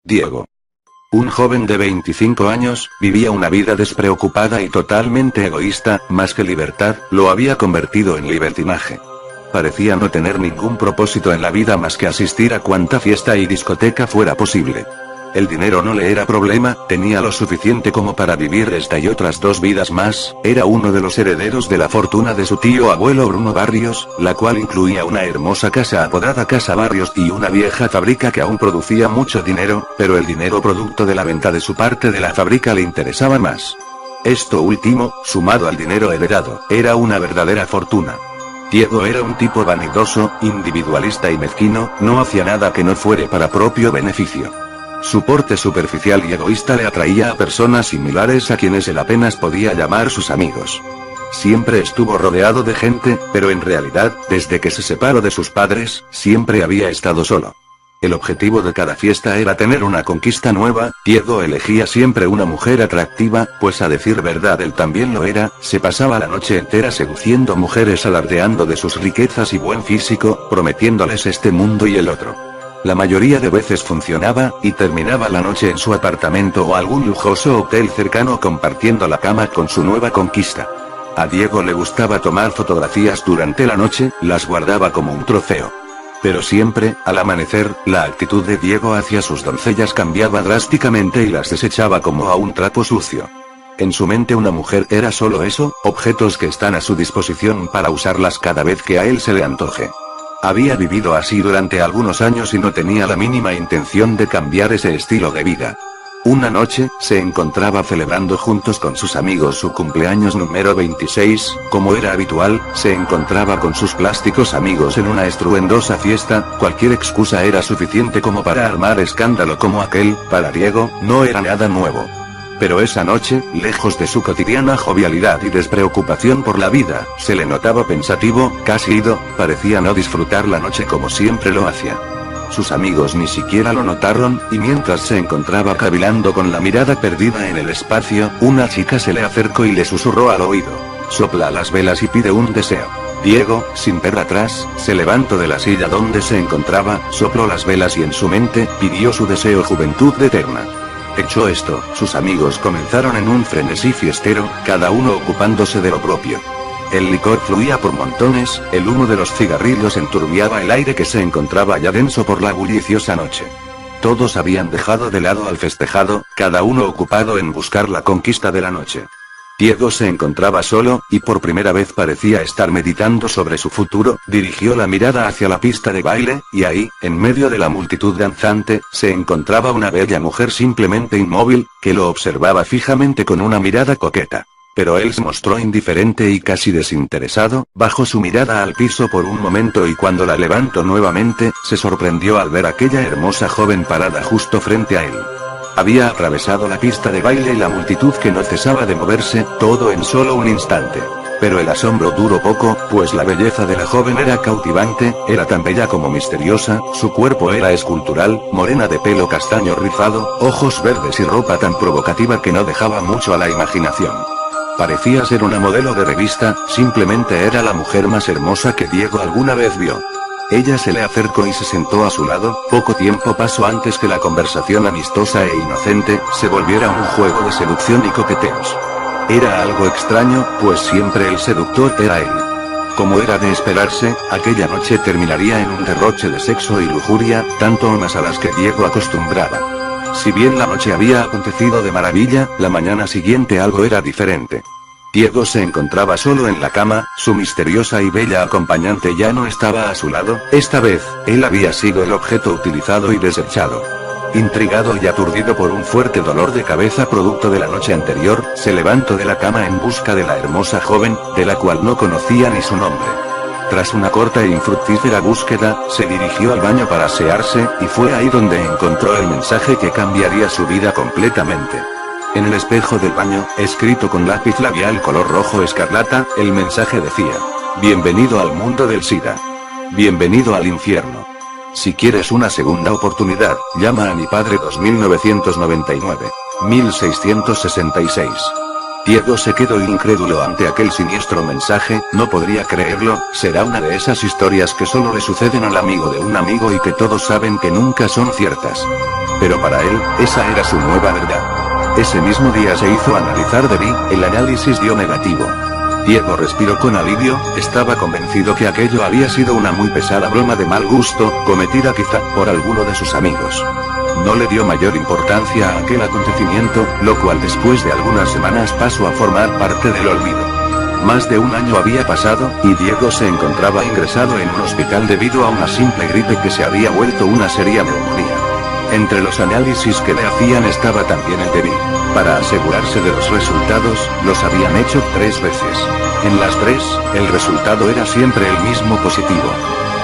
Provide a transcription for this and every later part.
Diego. Un joven de 25 años, vivía una vida despreocupada y totalmente egoísta, más que libertad, lo había convertido en libertinaje. Parecía no tener ningún propósito en la vida más que asistir a cuanta fiesta y discoteca fuera posible. El dinero no le era problema, tenía lo suficiente como para vivir esta y otras 2 vidas más, era uno de los herederos de la fortuna de su tío abuelo Bruno Barrios, la cual incluía una hermosa casa apodada Casa Barrios y una vieja fábrica que aún producía mucho dinero, pero el dinero producto de la venta de su parte de la fábrica le interesaba más. Esto último, sumado al dinero heredado, era una verdadera fortuna. Diego era un tipo vanidoso, individualista y mezquino, no hacía nada que no fuere para propio beneficio. Su porte superficial y egoísta le atraía a personas similares a quienes él apenas podía llamar sus amigos. Siempre estuvo rodeado de gente, pero en realidad, desde que se separó de sus padres, siempre había estado solo. El objetivo de cada fiesta era tener una conquista nueva. Diego elegía siempre una mujer atractiva, pues a decir verdad él también lo era, se pasaba la noche entera seduciendo mujeres alardeando de sus riquezas y buen físico, prometiéndoles este mundo y el otro. La mayoría de veces funcionaba, y terminaba la noche en su apartamento o algún lujoso hotel cercano compartiendo la cama con su nueva conquista. A Diego le gustaba tomar fotografías durante la noche, las guardaba como un trofeo. Pero siempre, al amanecer, la actitud de Diego hacia sus doncellas cambiaba drásticamente y las desechaba como a un trapo sucio. En su mente una mujer era solo eso, objetos que están a su disposición para usarlas cada vez que a él se le antoje. Había vivido así durante algunos años y no tenía la mínima intención de cambiar ese estilo de vida. Una noche, se encontraba celebrando juntos con sus amigos su cumpleaños número 26, como era habitual, se encontraba con sus plásticos amigos en una estruendosa fiesta, cualquier excusa era suficiente como para armar escándalo como aquel, para Diego, no era nada nuevo. Pero esa noche, lejos de su cotidiana jovialidad y despreocupación por la vida, se le notaba pensativo, casi ido, parecía no disfrutar la noche como siempre lo hacía. Sus amigos ni siquiera lo notaron, y mientras se encontraba cavilando con la mirada perdida en el espacio, una chica se le acercó y le susurró al oído: «Sopla las velas y pide un deseo». Diego, sin ver atrás, se levantó de la silla donde se encontraba, sopló las velas y en su mente, pidió su deseo: juventud eterna. Hecho esto, sus amigos comenzaron en un frenesí fiestero, cada uno ocupándose de lo propio. El licor fluía por montones, el humo de los cigarrillos enturbiaba el aire que se encontraba ya denso por la bulliciosa noche. Todos habían dejado de lado al festejado, cada uno ocupado en buscar la conquista de la noche. Diego se encontraba solo, y por primera vez parecía estar meditando sobre su futuro. Dirigió la mirada hacia la pista de baile, y ahí, en medio de la multitud danzante, se encontraba una bella mujer simplemente inmóvil, que lo observaba fijamente con una mirada coqueta. Pero él se mostró indiferente y casi desinteresado, bajó su mirada al piso por un momento y cuando la levantó nuevamente, se sorprendió al ver aquella hermosa joven parada justo frente a él. Había atravesado la pista de baile y la multitud que no cesaba de moverse, todo en solo un instante. Pero el asombro duró poco, pues la belleza de la joven era cautivante, era tan bella como misteriosa, su cuerpo era escultural, morena de pelo castaño rizado, ojos verdes y ropa tan provocativa que no dejaba mucho a la imaginación. Parecía ser una modelo de revista, simplemente era la mujer más hermosa que Diego alguna vez vio. Ella se le acercó y se sentó a su lado. Poco tiempo pasó antes que la conversación amistosa e inocente se volviera un juego de seducción y coqueteos. Era algo extraño, pues siempre el seductor era él. Como era de esperarse, aquella noche terminaría en un derroche de sexo y lujuria, tanto o más a las que Diego acostumbraba. Si bien la noche había acontecido de maravilla, la mañana siguiente algo era diferente. Diego se encontraba solo en la cama, su misteriosa y bella acompañante ya no estaba a su lado. Esta vez, él había sido el objeto utilizado y desechado. Intrigado y aturdido por un fuerte dolor de cabeza producto de la noche anterior, se levantó de la cama en busca de la hermosa joven, de la cual no conocía ni su nombre. Tras una corta e infructífera búsqueda, se dirigió al baño para asearse, y fue ahí donde encontró el mensaje que cambiaría su vida completamente. En el espejo del baño, escrito con lápiz labial color rojo escarlata, el mensaje decía: «Bienvenido al mundo del SIDA. Bienvenido al infierno. Si quieres una segunda oportunidad, llama a mi padre 2999. 1666». Diego se quedó incrédulo ante aquel siniestro mensaje, no podría creerlo, será una de esas historias que solo le suceden al amigo de un amigo y que todos saben que nunca son ciertas. Pero para él, esa era su nueva verdad. Ese mismo día se hizo analizar de Vi, el análisis dio negativo. Diego respiró con alivio, estaba convencido que aquello había sido una muy pesada broma de mal gusto, cometida quizá por alguno de sus amigos. No le dio mayor importancia a aquel acontecimiento, lo cual después de algunas semanas pasó a formar parte del olvido. Más de un año había pasado, y Diego se encontraba ingresado en un hospital debido a una simple gripe que se había vuelto una seria neumonía. Entre los análisis que le hacían estaba también el de Vi. Para asegurarse de los resultados, los habían hecho 3 veces. En las 3, el resultado era siempre el mismo positivo.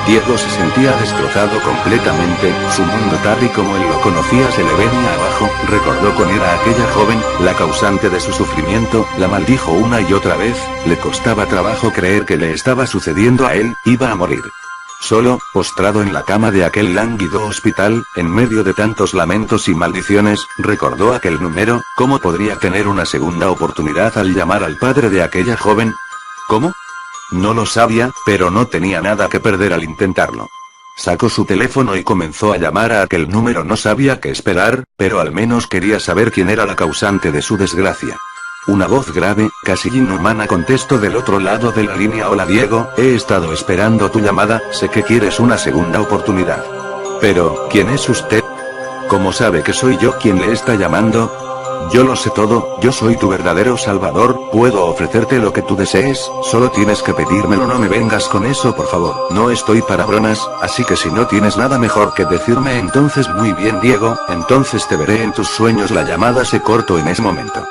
Diego se sentía destrozado completamente, su mundo tal y como él lo conocía se le venía abajo, recordó con ira a aquella joven, la causante de su sufrimiento, la maldijo una y otra vez, le costaba trabajo creer que le estaba sucediendo a él, iba a morir. Solo, postrado en la cama de aquel lánguido hospital, en medio de tantos lamentos y maldiciones, recordó aquel número, ¿cómo podría tener una segunda oportunidad al llamar al padre de aquella joven? ¿Cómo? No lo sabía, pero no tenía nada que perder al intentarlo. Sacó su teléfono y comenzó a llamar a aquel número. No sabía qué esperar, pero al menos quería saber quién era la causante de su desgracia. Una voz grave, casi inhumana contestó del otro lado de la línea: hola Diego, he estado esperando tu llamada, sé que quieres una segunda oportunidad. Pero, ¿quién es usted? ¿Cómo sabe que soy yo quien le está llamando? Yo lo sé todo, yo soy tu verdadero salvador, puedo ofrecerte lo que tú desees, solo tienes que pedírmelo. No me vengas con eso por favor, no estoy para bromas, así que si no tienes nada mejor que decirme entonces muy bien Diego, entonces te veré en tus sueños. La llamada se cortó en ese momento.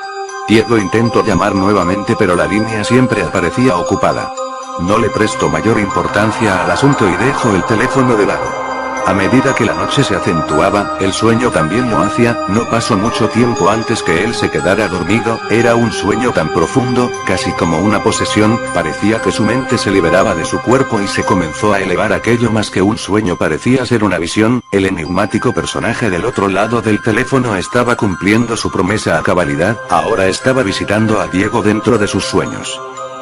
Diego intentó llamar nuevamente pero la línea siempre aparecía ocupada. No le prestó mayor importancia al asunto y dejó el teléfono de lado. A medida que la noche se acentuaba, el sueño también lo hacía, no pasó mucho tiempo antes que él se quedara dormido, era un sueño tan profundo, casi como una posesión, parecía que su mente se liberaba de su cuerpo y se comenzó a elevar. Aquello más que un sueño parecía ser una visión, el enigmático personaje del otro lado del teléfono estaba cumpliendo su promesa a cabalidad, ahora estaba visitando a Diego dentro de sus sueños.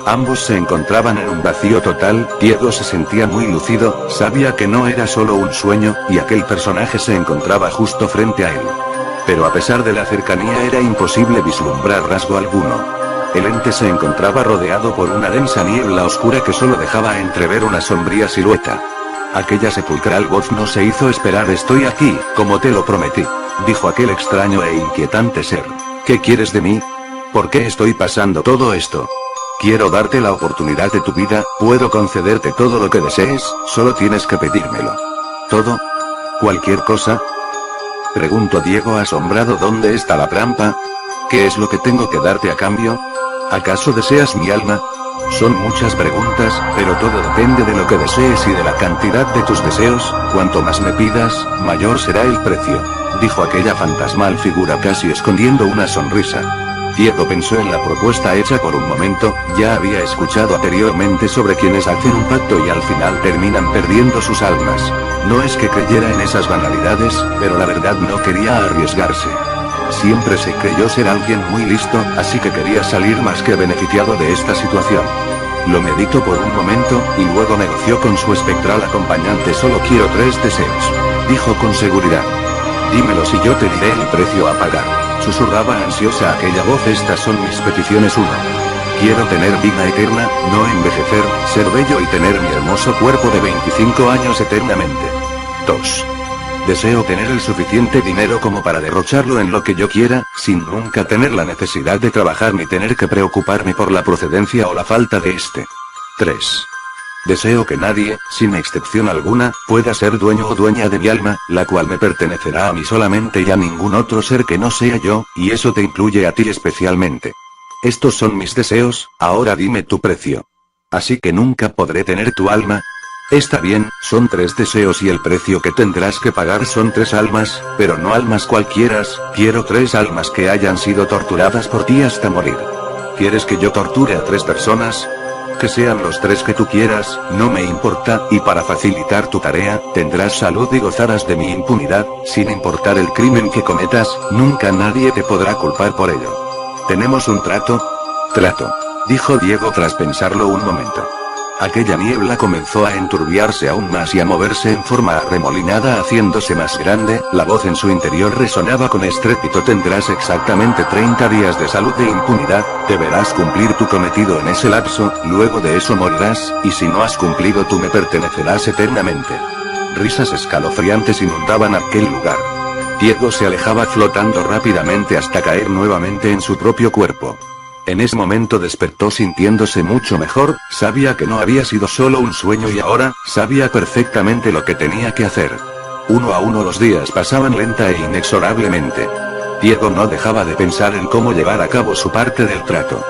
Ambos se encontraban en un vacío total, Diego se sentía muy lúcido, sabía que no era solo un sueño, y aquel personaje se encontraba justo frente a él. Pero a pesar de la cercanía era imposible vislumbrar rasgo alguno. El ente se encontraba rodeado por una densa niebla oscura que solo dejaba entrever una sombría silueta. Aquella sepulcral voz no se hizo esperar. Estoy aquí, como te lo prometí, dijo aquel extraño e inquietante ser. ¿Qué quieres de mí? ¿Por qué estoy pasando todo esto? Quiero darte la oportunidad de tu vida, puedo concederte todo lo que desees, solo tienes que pedírmelo. ¿Todo? ¿Cualquier cosa? Preguntó Diego asombrado. ¿Dónde está la trampa? ¿Qué es lo que tengo que darte a cambio? ¿Acaso deseas mi alma? Son muchas preguntas, pero todo depende de lo que desees y de la cantidad de tus deseos, cuanto más me pidas, mayor será el precio, dijo aquella fantasmal figura casi escondiendo una sonrisa. Diego pensó en la propuesta hecha por un momento, ya había escuchado anteriormente sobre quienes hacen un pacto y al final terminan perdiendo sus almas. No es que creyera en esas banalidades, pero la verdad no quería arriesgarse. Siempre se creyó ser alguien muy listo, así que quería salir más que beneficiado de esta situación. Lo meditó por un momento, y luego negoció con su espectral acompañante. Solo quiero 3 deseos, dijo con seguridad. Dímelos y yo te diré el precio a pagar. Susurraba ansiosa aquella voz. Estas son mis peticiones. 1. Quiero tener vida eterna, no envejecer, ser bello y tener mi hermoso cuerpo de 25 años eternamente. 2. Deseo tener el suficiente dinero como para derrocharlo en lo que yo quiera, sin nunca tener la necesidad de trabajar ni tener que preocuparme por la procedencia o la falta de este. 3. Deseo que nadie, sin excepción alguna, pueda ser dueño o dueña de mi alma, la cual me pertenecerá a mí solamente y a ningún otro ser que no sea yo, y eso te incluye a ti especialmente. Estos son mis deseos, ahora dime tu precio. Así que nunca podré tener tu alma. Está bien, son 3 deseos y el precio que tendrás que pagar son 3 almas, pero no almas cualquieras, quiero 3 almas que hayan sido torturadas por ti hasta morir. ¿Quieres que yo torture a 3 personas? Que sean los 3 que tú quieras, no me importa, y para facilitar tu tarea, tendrás salud y gozarás de mi impunidad, sin importar el crimen que cometas, nunca nadie te podrá culpar por ello. ¿Tenemos un trato? Trato, dijo Diego tras pensarlo un momento. Aquella niebla comenzó a enturbiarse aún más y a moverse en forma arremolinada haciéndose más grande, la voz en su interior resonaba con estrépito: tendrás exactamente 30 días de salud e impunidad, deberás cumplir tu cometido en ese lapso, luego de eso morirás, y si no has cumplido tú me pertenecerás eternamente. Risas escalofriantes inundaban aquel lugar. Diego se alejaba flotando rápidamente hasta caer nuevamente en su propio cuerpo. En ese momento despertó sintiéndose mucho mejor, sabía que no había sido solo un sueño y ahora, sabía perfectamente lo que tenía que hacer. Uno a uno los días pasaban lenta e inexorablemente. Diego no dejaba de pensar en cómo llevar a cabo su parte del trato.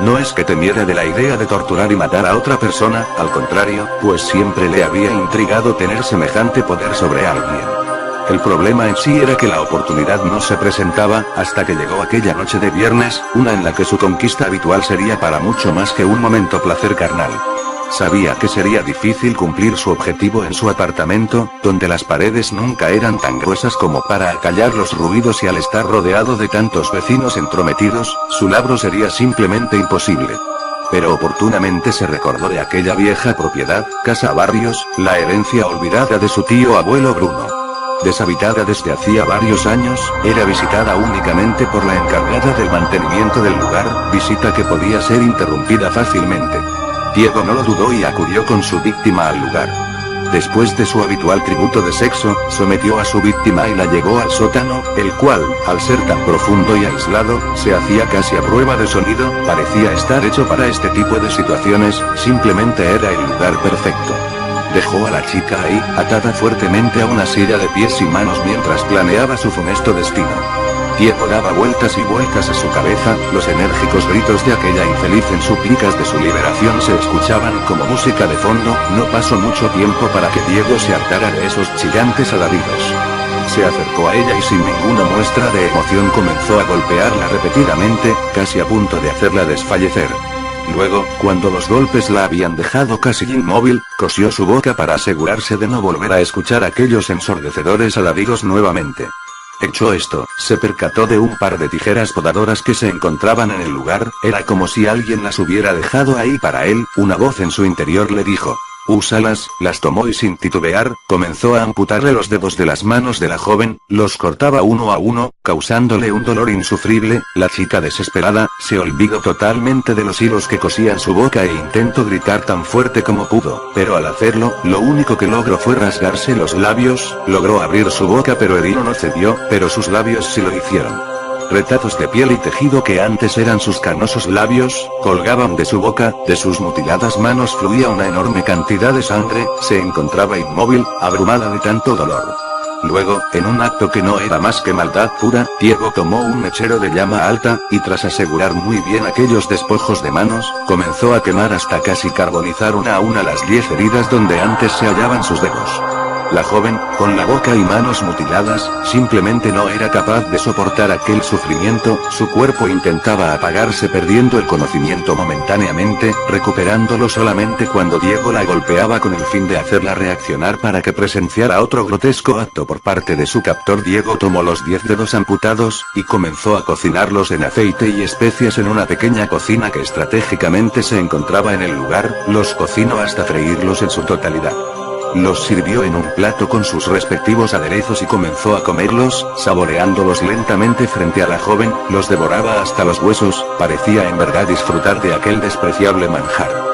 No es que temiera de la idea de torturar y matar a otra persona, al contrario, pues siempre le había intrigado tener semejante poder sobre alguien. El problema en sí era que la oportunidad no se presentaba, hasta que llegó aquella noche de viernes, una en la que su conquista habitual sería para mucho más que un momento placer carnal. Sabía que sería difícil cumplir su objetivo en su apartamento, donde las paredes nunca eran tan gruesas como para acallar los ruidos y al estar rodeado de tantos vecinos entrometidos, su labor sería simplemente imposible. Pero oportunamente se recordó de aquella vieja propiedad, Casa Barrios, la herencia olvidada de su tío abuelo Bruno. Deshabitada desde hacía varios años, era visitada únicamente por la encargada del mantenimiento del lugar, visita que podía ser interrumpida fácilmente. Diego no lo dudó y acudió con su víctima al lugar. Después de su habitual tributo de sexo, sometió a su víctima y la llevó al sótano, el cual, al ser tan profundo y aislado, se hacía casi a prueba de sonido, parecía estar hecho para este tipo de situaciones, simplemente era el lugar perfecto. Dejó a la chica ahí, atada fuertemente a una silla de pies y manos mientras planeaba su funesto destino. Diego daba vueltas y vueltas a su cabeza, los enérgicos gritos de aquella infeliz en súplicas de su liberación se escuchaban como música de fondo, no pasó mucho tiempo para que Diego se hartara de esos chillantes alaridos. Se acercó a ella y sin ninguna muestra de emoción comenzó a golpearla repetidamente, casi a punto de hacerla desfallecer. Luego, cuando los golpes la habían dejado casi inmóvil, cosió su boca para asegurarse de no volver a escuchar aquellos ensordecedores alaridos nuevamente. Hecho esto, se percató de un par de tijeras podadoras que se encontraban en el lugar, era como si alguien las hubiera dejado ahí para él, una voz en su interior le dijo: úsalas, las tomó y sin titubear, comenzó a amputarle los dedos de las manos de la joven, los cortaba uno a uno, causándole un dolor insufrible. La chica desesperada, se olvidó totalmente de los hilos que cosían su boca e intentó gritar tan fuerte como pudo, pero al hacerlo, lo único que logró fue rasgarse los labios, logró abrir su boca pero el hilo no cedió, pero sus labios sí lo hicieron. Retazos de piel y tejido que antes eran sus canosos labios, colgaban de su boca, de sus mutiladas manos fluía una enorme cantidad de sangre, se encontraba inmóvil, abrumada de tanto dolor. Luego, en un acto que no era más que maldad pura, Diego tomó un mechero de llama alta, y tras asegurar muy bien aquellos despojos de manos, comenzó a quemar hasta casi carbonizar una a una las 10 heridas donde antes se hallaban sus dedos. La joven, con la boca y manos mutiladas, simplemente no era capaz de soportar aquel sufrimiento, su cuerpo intentaba apagarse perdiendo el conocimiento momentáneamente, recuperándolo solamente cuando Diego la golpeaba con el fin de hacerla reaccionar para que presenciara otro grotesco acto por parte de su captor. Diego tomó los 10 dedos amputados, y comenzó a cocinarlos en aceite y especias en una pequeña cocina que estratégicamente se encontraba en el lugar, los cocinó hasta freírlos en su totalidad. Los sirvió en un plato con sus respectivos aderezos y comenzó a comerlos, saboreándolos lentamente frente a la joven, los devoraba hasta los huesos, parecía en verdad disfrutar de aquel despreciable manjar.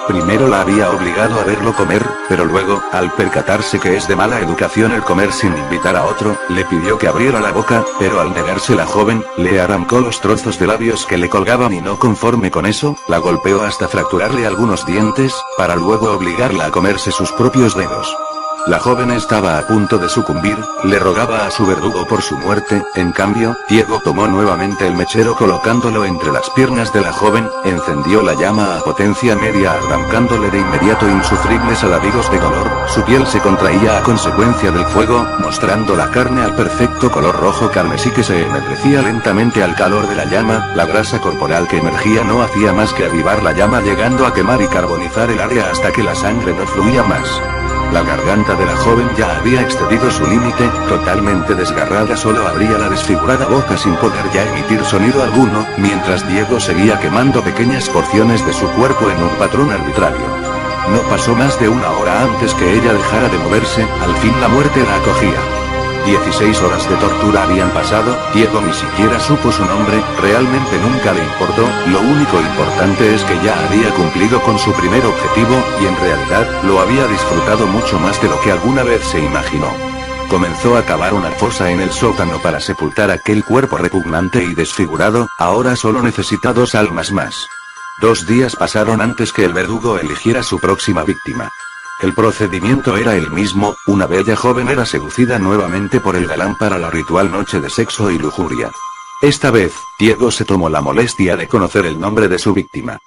Primero la había obligado a verlo comer, pero luego, al percatarse que es de mala educación el comer sin invitar a otro, le pidió que abriera la boca, pero al negarse la joven, le arrancó los trozos de labios que le colgaban y no conforme con eso, la golpeó hasta fracturarle algunos dientes, para luego obligarla a comerse sus propios dedos. La joven estaba a punto de sucumbir, le rogaba a su verdugo por su muerte, en cambio, Diego tomó nuevamente el mechero colocándolo entre las piernas de la joven, encendió la llama a potencia media arrancándole de inmediato insufribles alaridos de dolor, su piel se contraía a consecuencia del fuego, mostrando la carne al perfecto color rojo carmesí que se ennegrecía lentamente al calor de la llama, la grasa corporal que emergía no hacía más que avivar la llama llegando a quemar y carbonizar el área hasta que la sangre no fluía más. La garganta de la joven ya había excedido su límite, totalmente desgarrada solo abría la desfigurada boca sin poder ya emitir sonido alguno, mientras Diego seguía quemando pequeñas porciones de su cuerpo en un patrón arbitrario. No pasó más de una hora antes que ella dejara de moverse, al fin la muerte la acogía. 16 horas de tortura habían pasado, Diego ni siquiera supo su nombre, realmente nunca le importó, lo único importante es que ya había cumplido con su primer objetivo, y en realidad, lo había disfrutado mucho más de lo que alguna vez se imaginó. Comenzó a cavar una fosa en el sótano para sepultar aquel cuerpo repugnante y desfigurado, ahora solo necesita 2 almas más. 2 días pasaron antes que el verdugo eligiera su próxima víctima. El procedimiento era el mismo, una bella joven era seducida nuevamente por el galán para la ritual noche de sexo y lujuria. Esta vez, Diego se tomó la molestia de conocer el nombre de su víctima.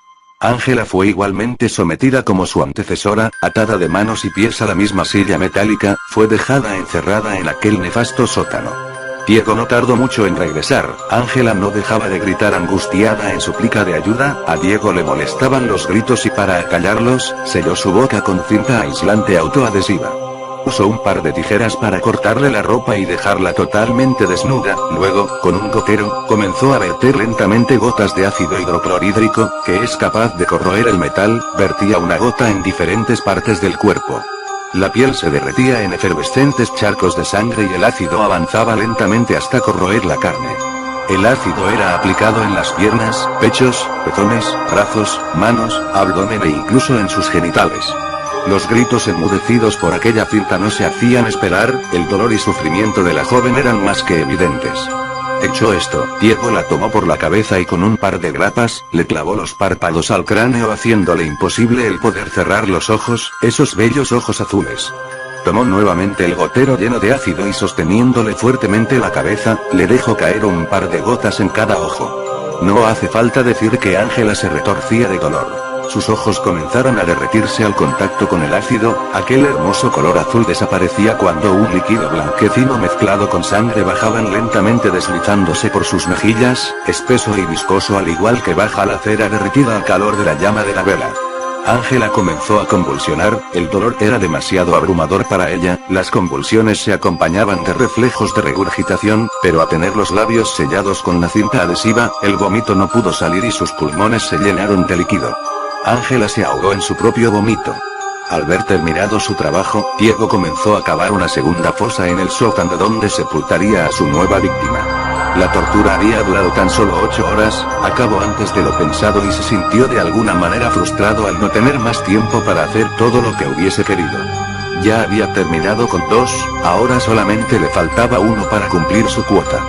Ángela fue igualmente sometida como su antecesora, atada de manos y pies a la misma silla metálica, fue dejada encerrada en aquel nefasto sótano. Diego no tardó mucho en regresar, Ángela no dejaba de gritar angustiada en súplica de ayuda, a Diego le molestaban los gritos y para acallarlos, selló su boca con cinta aislante autoadhesiva. Usó un par de tijeras para cortarle la ropa y dejarla totalmente desnuda, luego, con un gotero, comenzó a verter lentamente gotas de ácido hidroclorhídrico, que es capaz de corroer el metal, vertía una gota en diferentes partes del cuerpo. La piel se derretía en efervescentes charcos de sangre y el ácido avanzaba lentamente hasta corroer la carne. El ácido era aplicado en las piernas, pechos, pezones, brazos, manos, abdomen e incluso en sus genitales. Los gritos enmudecidos por aquella cinta no se hacían esperar, el dolor y sufrimiento de la joven eran más que evidentes. Hecho esto, Diego la tomó por la cabeza y con un par de grapas, le clavó los párpados al cráneo haciéndole imposible el poder cerrar los ojos, esos bellos ojos azules. Tomó nuevamente el gotero lleno de ácido y sosteniéndole fuertemente la cabeza, le dejó caer un par de gotas en cada ojo. No hace falta decir que Ángela se retorcía de dolor. Sus ojos comenzaron a derretirse al contacto con el ácido, aquel hermoso color azul desaparecía cuando un líquido blanquecino mezclado con sangre bajaban lentamente deslizándose por sus mejillas, espeso y viscoso al igual que baja la cera derretida al calor de la llama de la vela. Ángela comenzó a convulsionar, el dolor era demasiado abrumador para ella, las convulsiones se acompañaban de reflejos de regurgitación, pero a tener los labios sellados con la cinta adhesiva, el vómito no pudo salir y sus pulmones se llenaron de líquido. Ángela se ahogó en su propio vómito. Al ver terminado su trabajo, Diego comenzó a cavar una segunda fosa en el sótano donde sepultaría a su nueva víctima. La tortura había durado tan solo 8 horas, acabó antes de lo pensado y se sintió de alguna manera frustrado al no tener más tiempo para hacer todo lo que hubiese querido. Ya había terminado con 2, ahora solamente le faltaba 1 para cumplir su cuota.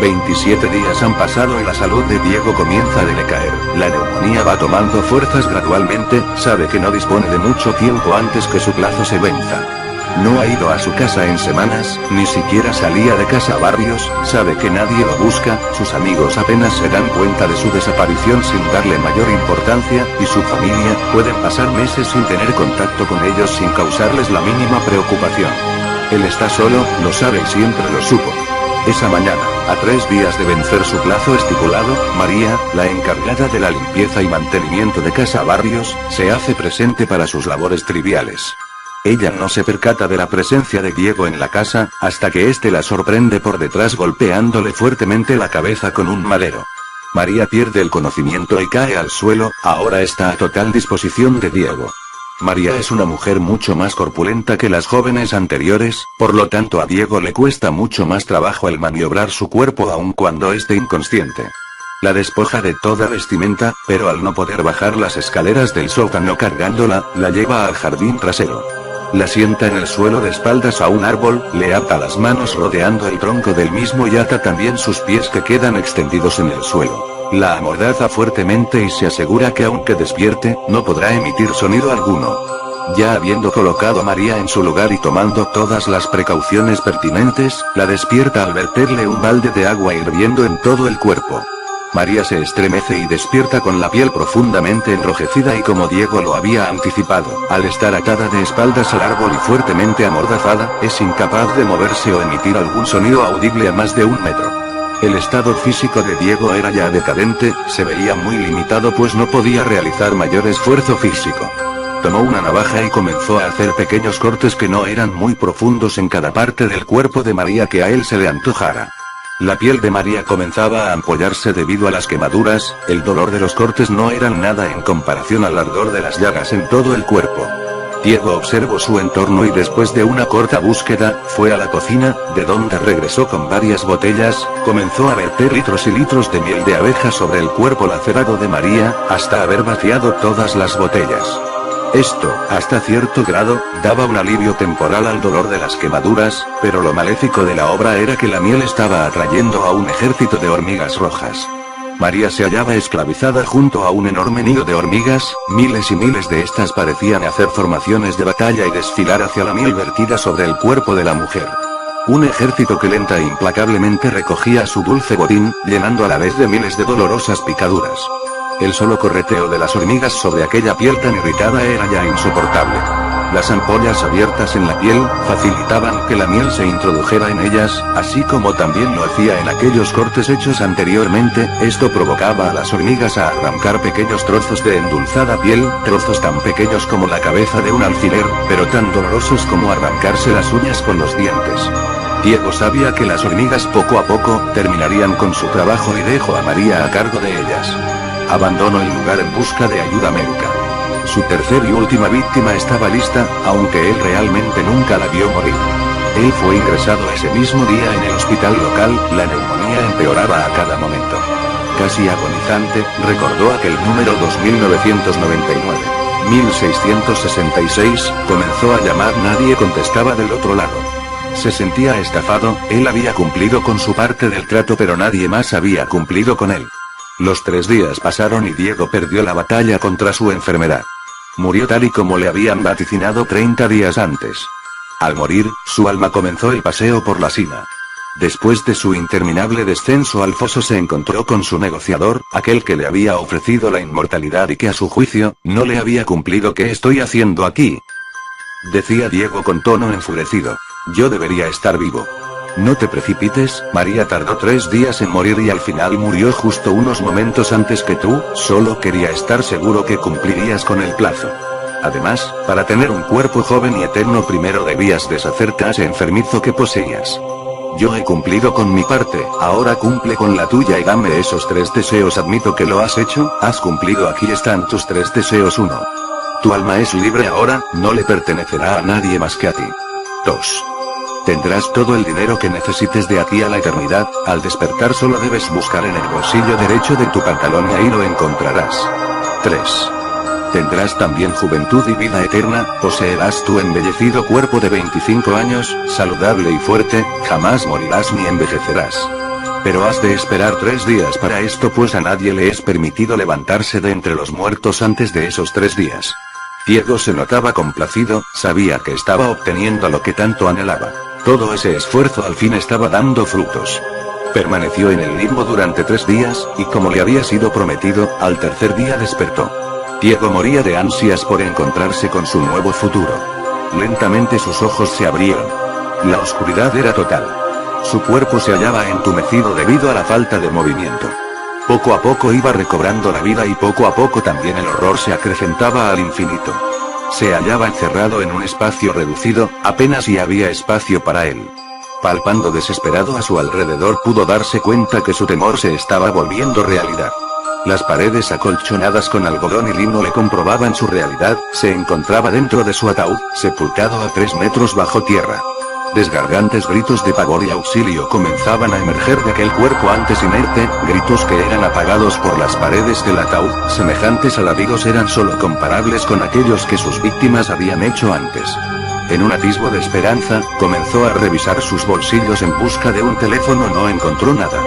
27 días han pasado y la salud de Diego comienza a decaer, la neumonía va tomando fuerzas gradualmente, sabe que no dispone de mucho tiempo antes que su plazo se venza. No ha ido a su casa en semanas, ni siquiera salía de casa a Barrios, sabe que nadie lo busca, sus amigos apenas se dan cuenta de su desaparición sin darle mayor importancia, y su familia, pueden pasar meses sin tener contacto con ellos sin causarles la mínima preocupación. Él está solo, lo sabe y siempre lo supo. Esa mañana, a 3 días de vencer su plazo estipulado, María, la encargada de la limpieza y mantenimiento de Casa Barrios, se hace presente para sus labores triviales. Ella no se percata de la presencia de Diego en la casa, hasta que éste la sorprende por detrás golpeándole fuertemente la cabeza con un madero. María pierde el conocimiento y cae al suelo, ahora está a total disposición de Diego. María es una mujer mucho más corpulenta que las jóvenes anteriores, por lo tanto a Diego le cuesta mucho más trabajo el maniobrar su cuerpo aun cuando esté inconsciente. La despoja de toda vestimenta, pero al no poder bajar las escaleras del sótano cargándola, la lleva al jardín trasero. La sienta en el suelo de espaldas a un árbol, le ata las manos rodeando el tronco del mismo y ata también sus pies que quedan extendidos en el suelo. La amordaza fuertemente y se asegura que aunque despierte, no podrá emitir sonido alguno. Ya habiendo colocado a María en su lugar y tomando todas las precauciones pertinentes, la despierta al verterle un balde de agua hirviendo en todo el cuerpo. María se estremece y despierta con la piel profundamente enrojecida y como Diego lo había anticipado, al estar atada de espaldas al árbol y fuertemente amordazada, es incapaz de moverse o emitir algún sonido audible a más de 1 metro. El estado físico de Diego era ya decadente, se veía muy limitado pues no podía realizar mayor esfuerzo físico. Tomó una navaja y comenzó a hacer pequeños cortes que no eran muy profundos en cada parte del cuerpo de María que a él se le antojara. La piel de María comenzaba a ampollarse debido a las quemaduras, el dolor de los cortes no eran nada en comparación al ardor de las llagas en todo el cuerpo. Diego observó su entorno y después de una corta búsqueda, fue a la cocina, de donde regresó con varias botellas, comenzó a verter litros y litros de miel de abeja sobre el cuerpo lacerado de María, hasta haber vaciado todas las botellas. Esto, hasta cierto grado, daba un alivio temporal al dolor de las quemaduras, pero lo maléfico de la obra era que la miel estaba atrayendo a un ejército de hormigas rojas. María se hallaba esclavizada junto a un enorme nido de hormigas, miles y miles de estas parecían hacer formaciones de batalla y desfilar hacia la miel vertida sobre el cuerpo de la mujer. Un ejército que lenta e implacablemente recogía su dulce botín, llenando a la vez de miles de dolorosas picaduras. El solo correteo de las hormigas sobre aquella piel tan irritada era ya insoportable. Las ampollas abiertas en la piel, facilitaban que la miel se introdujera en ellas, así como también lo hacía en aquellos cortes hechos anteriormente, esto provocaba a las hormigas a arrancar pequeños trozos de endulzada piel, trozos tan pequeños como la cabeza de un alfiler, pero tan dolorosos como arrancarse las uñas con los dientes. Diego sabía que las hormigas poco a poco, terminarían con su trabajo y dejó a María a cargo de ellas. Abandonó el lugar en busca de ayuda médica. Su tercer y última víctima estaba lista, aunque él realmente nunca la vio morir. Él fue ingresado ese mismo día en el hospital local, la neumonía empeoraba a cada momento. Casi agonizante, recordó aquel número 2999. 1666, comenzó a llamar, nadie contestaba del otro lado. Se sentía estafado, él había cumplido con su parte del trato pero nadie más había cumplido con él. Los 3 días pasaron y Diego perdió la batalla contra su enfermedad. Murió tal y como le habían vaticinado 30 días antes. Al morir, su alma comenzó el paseo por la cima. Después de su interminable descenso al foso se encontró con su negociador, aquel que le había ofrecido la inmortalidad y que a su juicio, no le había cumplido. ¿Qué estoy haciendo aquí?, decía Diego con tono enfurecido. Yo debería estar vivo. No te precipites, María tardó 3 días en morir y al final murió justo unos momentos antes que tú, solo quería estar seguro que cumplirías con el plazo. Además, para tener un cuerpo joven y eterno primero debías deshacerte de ese enfermizo que poseías. Yo he cumplido con mi parte, ahora cumple con la tuya y dame esos 3 deseos. Admito que lo has hecho, has cumplido, aquí están tus 3 deseos. 1. Tu alma es libre ahora, no le pertenecerá a nadie más que a ti. 2. Tendrás todo el dinero que necesites de aquí a la eternidad, al despertar solo debes buscar en el bolsillo derecho de tu pantalón y ahí lo encontrarás. 3. Tendrás también juventud y vida eterna, poseerás tu embellecido cuerpo de 25 años, saludable y fuerte, jamás morirás ni envejecerás. Pero has de esperar 3 días para esto, pues a nadie le es permitido levantarse de entre los muertos antes de esos 3 días. Diego se notaba complacido, sabía que estaba obteniendo lo que tanto anhelaba. Todo ese esfuerzo al fin estaba dando frutos. Permaneció en el limbo durante 3 días, y como le había sido prometido, al tercer día despertó. Diego moría de ansias por encontrarse con su nuevo futuro. Lentamente sus ojos se abrieron. La oscuridad era total. Su cuerpo se hallaba entumecido debido a la falta de movimiento. Poco a poco iba recobrando la vida y poco a poco también el horror se acrecentaba al infinito. Se hallaba encerrado en un espacio reducido, apenas si había espacio para él. Palpando desesperado a su alrededor pudo darse cuenta que su temor se estaba volviendo realidad. Las paredes acolchonadas con algodón y lino le comprobaban su realidad, se encontraba dentro de su ataúd, sepultado a 3 metros bajo tierra. Desgarrantes gritos de pavor y auxilio comenzaban a emerger de aquel cuerpo antes inerte, gritos que eran apagados por las paredes del ataúd, semejantes alaridos eran solo comparables con aquellos que sus víctimas habían hecho antes. En un atisbo de esperanza, comenzó a revisar sus bolsillos en busca de un teléfono, no encontró nada.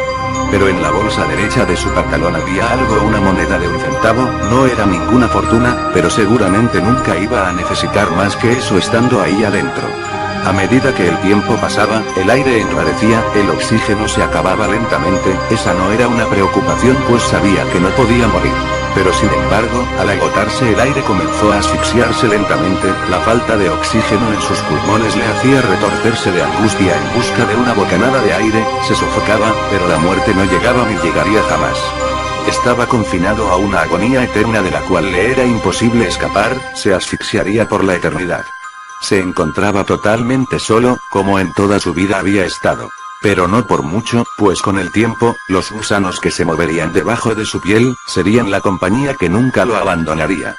Pero en la bolsa derecha de su pantalón había algo, una moneda de 1 centavo, no era ninguna fortuna, pero seguramente nunca iba a necesitar más que eso estando ahí adentro. A medida que el tiempo pasaba, el aire enrarecía, el oxígeno se acababa lentamente, esa no era una preocupación pues sabía que no podía morir. Pero sin embargo, al agotarse el aire comenzó a asfixiarse lentamente, la falta de oxígeno en sus pulmones le hacía retorcerse de angustia en busca de una bocanada de aire, se sofocaba, pero la muerte no llegaba ni llegaría jamás. Estaba confinado a una agonía eterna de la cual le era imposible escapar, se asfixiaría por la eternidad. Se encontraba totalmente solo, como en toda su vida había estado. Pero no por mucho, pues con el tiempo, los gusanos que se moverían debajo de su piel, serían la compañía que nunca lo abandonaría.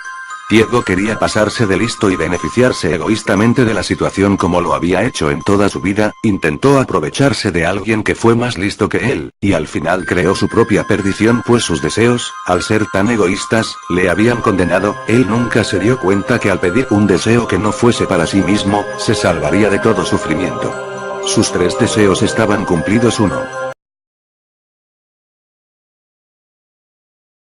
Diego quería pasarse de listo y beneficiarse egoístamente de la situación como lo había hecho en toda su vida, intentó aprovecharse de alguien que fue más listo que él, y al final creó su propia perdición pues sus deseos, al ser tan egoístas, le habían condenado. Él nunca se dio cuenta que al pedir un deseo que no fuese para sí mismo, se salvaría de todo sufrimiento. Sus 3 deseos estaban cumplidos. 1.